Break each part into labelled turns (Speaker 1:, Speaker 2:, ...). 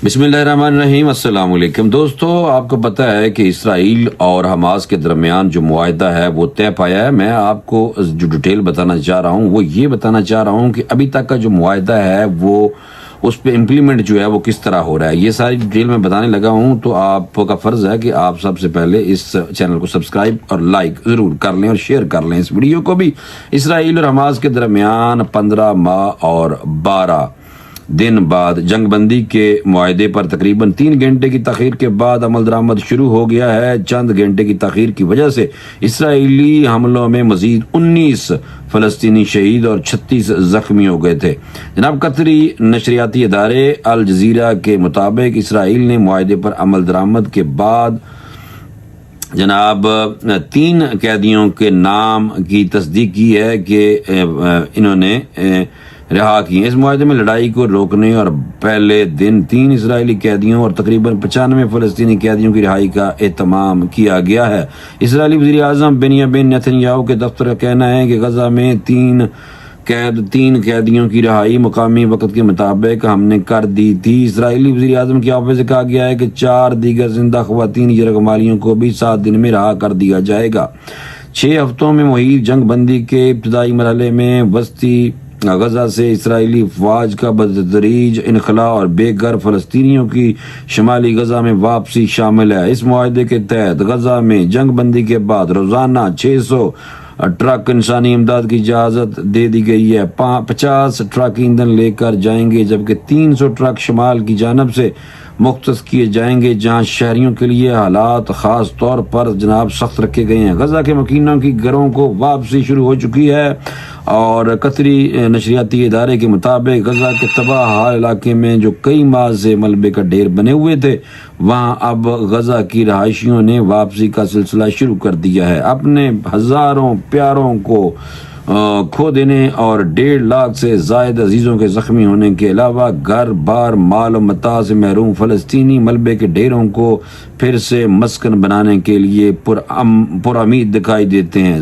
Speaker 1: بسم اللہ الرحمن الرحیم۔ السلام علیکم دوستو، آپ کو پتہ ہے کہ اسرائیل اور حماس کے درمیان جو معاہدہ ہے وہ طے پایا ہے۔ میں آپ کو جو ڈیٹیل بتانا چاہ رہا ہوں وہ یہ بتانا چاہ رہا ہوں کہ ابھی تک کا جو معاہدہ ہے وہ اس پہ امپلیمنٹ جو ہے وہ کس طرح ہو رہا ہے، یہ ساری ڈیٹیل میں بتانے لگا ہوں۔ تو آپ کا فرض ہے کہ آپ سب سے پہلے اس چینل کو سبسکرائب اور لائک ضرور کر لیں اور شیئر کر لیں اس ویڈیو کو بھی۔ اسرائیل اور حماس کے درمیان 15 ماہ اور 12 دن بعد جنگ بندی کے معاہدے پر تقریباً 3 گھنٹے کی تاخیر کے بعد عمل درآمد شروع ہو گیا ہے۔ چند گھنٹے کی تاخیر کی وجہ سے اسرائیلی حملوں میں مزید 19 فلسطینی شہید اور 36 زخمی ہو گئے تھے۔ جناب قطری نشریاتی ادارے الجزیرہ کے مطابق اسرائیل نے معاہدے پر عمل درآمد کے بعد جناب 3 قیدیوں کے نام کی تصدیق کی ہے کہ انہوں نے رہا کی۔ اس معاہدے میں لڑائی کو روکنے اور پہلے دن 3 اسرائیلی قیدیوں اور تقریباً 95 فلسطینی قیدیوں کی رہائی کا اہتمام کیا گیا ہے۔ اسرائیلی وزیر اعظم بنیامین نیتن یاہو کے دفتر کا کہنا ہے کہ غزہ میں 3 قیدیوں کی رہائی مقامی وقت کے مطابق ہم نے کر دی تھی۔ اسرائیلی وزیر اعظم کے آفس سے کہا گیا ہے کہ 4 دیگر زندہ خواتین یرغمالیوں کو بھی 7 دن میں رہا کر دیا جائے گا۔ 6 ہفتوں میں محیط جنگ بندی کے ابتدائی مرحلے میں وسطی غزہ سے اسرائیلی افواج کا بتدریج انخلاء اور بے گھر فلسطینیوں کی شمالی غزہ میں واپسی شامل ہے۔ اس معاہدے کے تحت غزہ میں جنگ بندی کے بعد روزانہ 600 ٹرک انسانی امداد کی اجازت دے دی گئی ہے۔ 50 ٹرک ایندھن لے کر جائیں گے جبکہ 300 ٹرک شمال کی جانب سے مختص کیے جائیں گے جہاں شہریوں کے لیے حالات خاص طور پر جناب سخت رکھے گئے ہیں۔ غزہ کے مکینوں کی گھروں کو واپسی شروع ہو چکی ہے اور قطری نشریاتی ادارے کے مطابق غزہ کے تباہ حال علاقے میں جو کئی ماہ سے ملبے کا ڈھیر بنے ہوئے تھے وہاں اب غزہ کی رہائشیوں نے واپسی کا سلسلہ شروع کر دیا ہے۔ اپنے ہزاروں پیاروں کو کھو دینے اور 1.5 لاکھ سے زائد عزیزوں کے زخمی ہونے کے علاوہ گھر بار مال و متاع سے محروم فلسطینی ملبے کے ڈھیروں کو پھر سے مسکن بنانے کے لیے پر امید دکھائی دیتے ہیں۔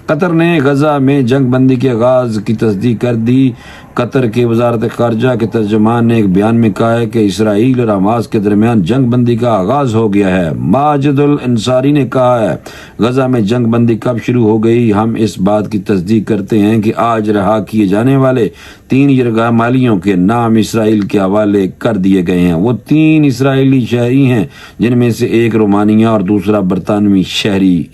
Speaker 1: قطر نے غزہ میں جنگ بندی کے آغاز کی تصدیق کر دی۔ قطر کے وزارت خارجہ کے ترجمان نے ایک بیان میں کہا ہے کہ اسرائیل اور حماس کے درمیان جنگ بندی کا آغاز ہو گیا ہے۔ ماجد الانصاری نے کہا ہے غزہ میں جنگ بندی کب شروع ہو گئی؟ ہم اس بات کی تصدیق کرتے ہیں کہ آج رہا کیے جانے والے 3 یرغمالیوں کے نام اسرائیل کے حوالے کر دیے گئے ہیں۔ وہ 3 اسرائیلی شہری ہیں جن میں سے ایک رومانیہ اور دوسرا برطانوی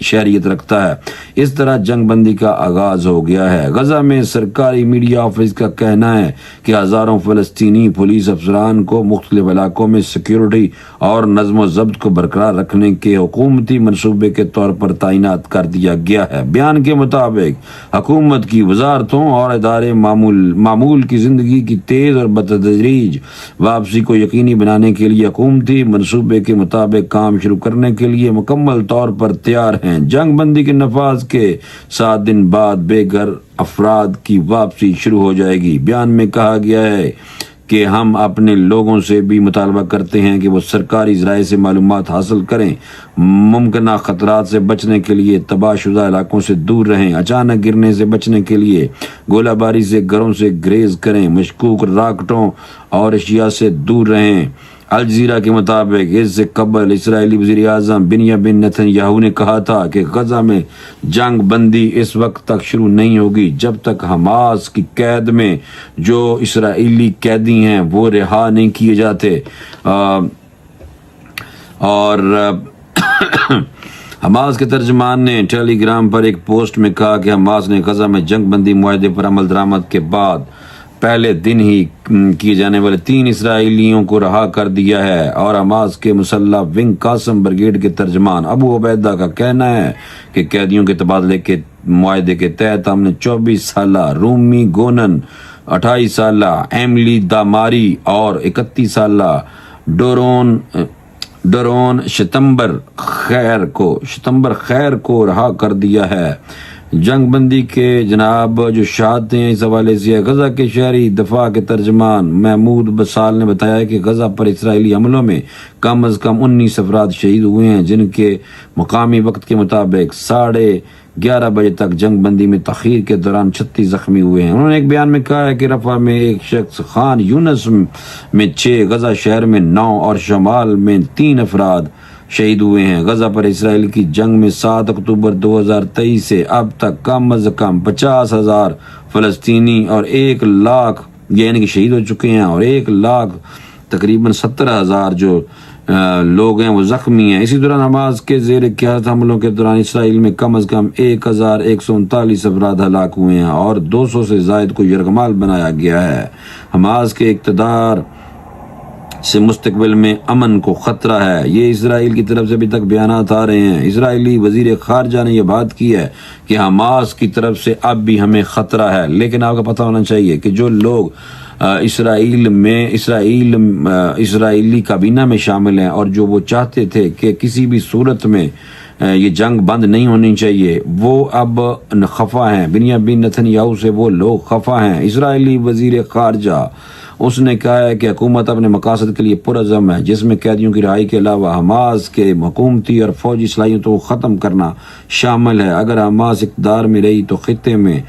Speaker 1: شہریت رکھتا ہے۔ اس طرح جنگ بندی کا آغاز ہو گیا ہے۔ غزہ میں سرکاری میڈیا آفس کا کہنا ہے کہ ہزاروں فلسطینی پولیس افسران کو مختلف علاقوں میں سیکیورٹی اور نظم و ضبط کو برقرار رکھنے کے حکومتی منصوبے کے طور پر تعینات کر دیا گیا ہے۔ بیان کے مطابق حکومت کی وزارتوں اور ادارے معمول کی زندگی کی تیز اور بتدریج واپسی کو یقینی بنانے کے لیے حکومتی منصوبے کے مطابق کام شروع کرنے کے لیے مکمل طور پر تیار ہیں۔ جنگ بندی کے نفاذ کے 7 دن بعد بے گھر افراد کی واپسی شروع ہو جائے گی۔ بیان میں کہا گیا ہے کہ ہم اپنے لوگوں سے بھی مطالبہ کرتے ہیں کہ وہ سرکاری ذرائع سے معلومات حاصل کریں، ممکنہ خطرات سے بچنے کے لیے تباہ شدہ علاقوں سے دور رہیں، اچانک گرنے سے بچنے کے لیے گولہ باری سے گھروں سے گریز کریں، مشکوک راکٹوں اور اشیاء سے دور رہیں۔ الجزیرہ کے مطابق اس سے قبل اسرائیلی وزیر اعظم بنیامین نیتن یاہو نے کہا تھا کہ غزہ میں جنگ بندی اس وقت تک شروع نہیں ہوگی جب تک حماس کی قید میں جو اسرائیلی قیدی ہیں وہ رہا نہیں کیے جاتے۔ اور حماس کے ترجمان نے ٹیلی گرام پر ایک پوسٹ میں کہا کہ حماس نے غزہ میں جنگ بندی معاہدے پر عمل درآمد کے بعد پہلے دن ہی کیے جانے والے 3 اسرائیلیوں کو رہا کر دیا ہے۔ اور حماس کے مسلح ونگ قاسم بریگیڈ کے ترجمان ابو عبیدہ کا کہنا ہے کہ قیدیوں کے تبادلے کے معاہدے کے تحت ہم نے 24 سالہ رومی گونن، 28 سالہ ایملی داماری اور 31 سالہ ڈرون شتمبر خیر کو رہا کر دیا ہے۔ جنگ بندی کے جناب جو شہادتیں ہیں اس حوالے سے غزہ کے شہری دفاع کے ترجمان محمود بسال نے بتایا کہ غزہ پر اسرائیلی حملوں میں کم از کم 19 افراد شہید ہوئے ہیں، جن کے مقامی وقت کے مطابق 11:30 بجے تک جنگ بندی میں تاخیر کے دوران 36 زخمی ہوئے ہیں۔ انہوں نے ایک بیان میں کہا ہے کہ رفح میں ایک شخص، خان یونس میں 6، غزہ شہر میں 9 اور شمال میں 3 افراد شہید ہوئے ہیں۔ غزہ پر اسرائیل کی جنگ میں 7 اکتوبر 2023 سے اب تک کم از کم 50,000 فلسطینی اور 1 لاکھ یعنی کہ شہید ہو چکے ہیں، اور 1 لاکھ تقریباً 17,000 جو لوگ ہیں وہ زخمی ہیں۔ اسی دوران حماس کے زیر قیادت حملوں کے دوران اسرائیل میں کم از کم 1,139 افراد ہلاک ہوئے ہیں اور 200 سے زائد کو یرغمال بنایا گیا ہے۔ حماس کے اقتدار سے مستقبل میں امن کو خطرہ ہے، یہ اسرائیل کی طرف سے ابھی تک بیانات آ رہے ہیں۔ اسرائیلی وزیر خارجہ نے یہ بات کی ہے کہ حماس کی طرف سے اب بھی ہمیں خطرہ ہے، لیکن آپ کو پتہ ہونا چاہیے کہ جو لوگ اسرائیلی کابینہ میں شامل ہیں اور جو وہ چاہتے تھے کہ کسی بھی صورت میں یہ جنگ بند نہیں ہونی چاہیے، وہ اب خفا ہیں۔ بنیامین نتنیاہو سے وہ لوگ خفا ہیں۔ اسرائیلی وزیر خارجہ اس نے کہا ہے کہ حکومت اپنے مقاصد کے لیے پرعزم ہے، جس میں قیدیوں کی رہائی کے علاوہ حماس کے حکومتی اور فوجی صلاحیتوں کو ختم کرنا شامل ہے۔ اگر حماس اقتدار میں رہی تو خطے میں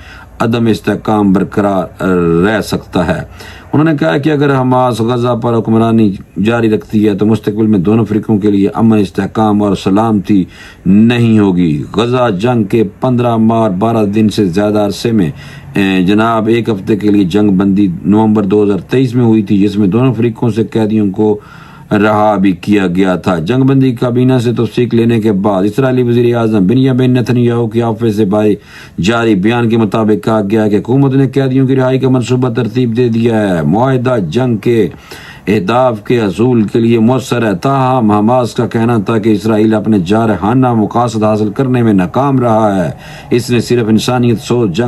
Speaker 1: عدم استحکام برقرار رہ سکتا ہے۔ انہوں نے کہا کہ اگر حماس غزہ پر حکمرانی جاری رکھتی ہے تو مستقبل میں دونوں فریقوں کے لیے امن، استحکام اور سلامتی نہیں ہوگی۔ غزہ جنگ کے 15 ماہ اور 12 دن سے زیادہ عرصے میں جناب 1 ہفتے کے لیے جنگ بندی نومبر 2023 میں ہوئی تھی، جس میں دونوں فریقوں سے قیدیوں کو رہا بھی کیا گیا تھا۔ جنگ بندی کابینہ سے توثیق لینے کے بعد اسرائیلی وزیر اعظم بنیامین نتنیاہو کے آفس سے جاری بیان کے مطابق کہا گیا کہ حکومت نے قیدیوں کی رہائی کا منصوبہ ترتیب دے دیا ہے۔ معاہدہ جنگ کے اہداف کے حصول کے لیے مؤثر ہے، تاہم حماس کا کہنا تھا کہ اسرائیل اپنے جارحانہ مقاصد حاصل کرنے میں ناکام رہا ہے۔ اس نے صرف انسانیت سوز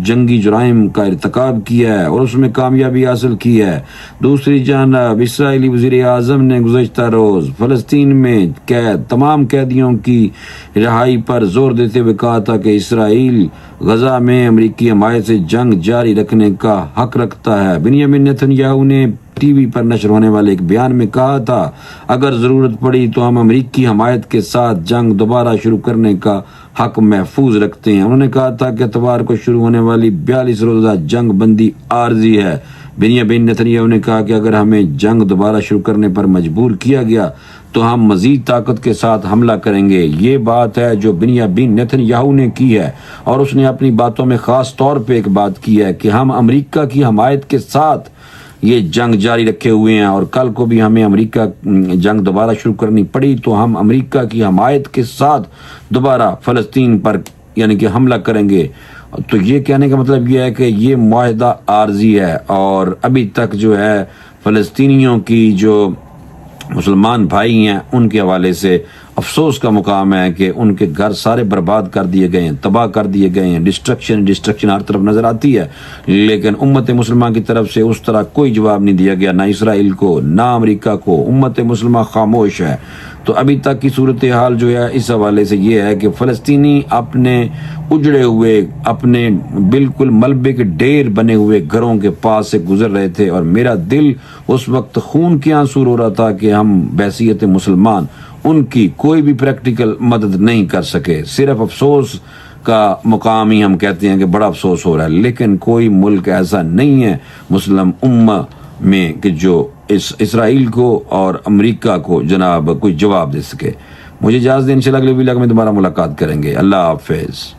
Speaker 1: جنگی جرائم کا ارتکاب کیا ہے اور اس میں کامیابی حاصل کی ہے۔ دوسری جانب اسرائیلی وزیر اعظم نے گزشتہ روز فلسطین میں قید تمام قیدیوں کی رہائی پر زور دیتے ہوئے کہا تھا کہ اسرائیل غزہ میں امریکی حمایت سے جنگ جاری رکھنے کا حق رکھتا ہے۔ بنیامین نتنیاہو نے ٹی وی پر نشر ہونے والے ایک بیان میں کہا تھا، اگر ضرورت پڑی تو ہم امریکی حمایت کے ساتھ جنگ دوبارہ شروع کرنے کا حق محفوظ رکھتے ہیں۔ انہوں نے کہا تھا کہ اتوار کو شروع ہونے والی 42 روزہ جنگ بندی عارضی ہے۔ بنیامین نتنیاہو نے کہا کہ اگر ہمیں جنگ دوبارہ شروع کرنے پر مجبور کیا گیا تو ہم مزید طاقت کے ساتھ حملہ کریں گے۔ یہ بات ہے جو بنیامین نتنیاہو نے کی ہے، اور اس نے اپنی باتوں میں خاص طور پہ ایک بات کی ہے کہ ہم امریکہ کی حمایت کے ساتھ یہ جنگ جاری رکھے ہوئے ہیں، اور کل کو بھی ہمیں امریکہ جنگ دوبارہ شروع کرنی پڑی تو ہم امریکہ کی حمایت کے ساتھ دوبارہ فلسطین پر یعنی کہ حملہ کریں گے۔ تو یہ کہنے کا مطلب یہ ہے کہ یہ معاہدہ عارضی ہے، اور ابھی تک جو ہے فلسطینیوں کی جو مسلمان بھائی ہیں ان کے حوالے سے افسوس کا مقام ہے کہ ان کے گھر سارے برباد کر دیے گئے ہیں، تباہ کر دیے گئے ہیں، ڈسٹرکشن ہر طرف نظر آتی ہے، لیکن امت مسلمہ کی طرف سے اس طرح کوئی جواب نہیں دیا گیا، نہ اسرائیل کو نہ امریکہ کو۔ امت مسلمہ خاموش ہے۔ تو ابھی تک کی صورتحال جو ہے اس حوالے سے یہ ہے کہ فلسطینی اپنے اجڑے ہوئے، اپنے بالکل ملبے کے ڈھیر بنے ہوئے گھروں کے پاس سے گزر رہے تھے، اور میرا دل اس وقت خون کے آنسو رو رہا تھا کہ ہم بحیثیت مسلمان ان کی کوئی بھی پریکٹیکل مدد نہیں کر سکے۔ صرف افسوس کا مقام ہی ہم کہتے ہیں کہ بڑا افسوس ہو رہا ہے، لیکن کوئی ملک ایسا نہیں ہے مسلم امہ میں کہ جو اسرائیل کو اور امریکہ کو جناب کوئی جواب دے سکے۔ مجھے اجازت دیں، انشاءاللہ اگلے ویڈیو میں دوبارہ ملاقات کریں گے۔ اللہ حافظ۔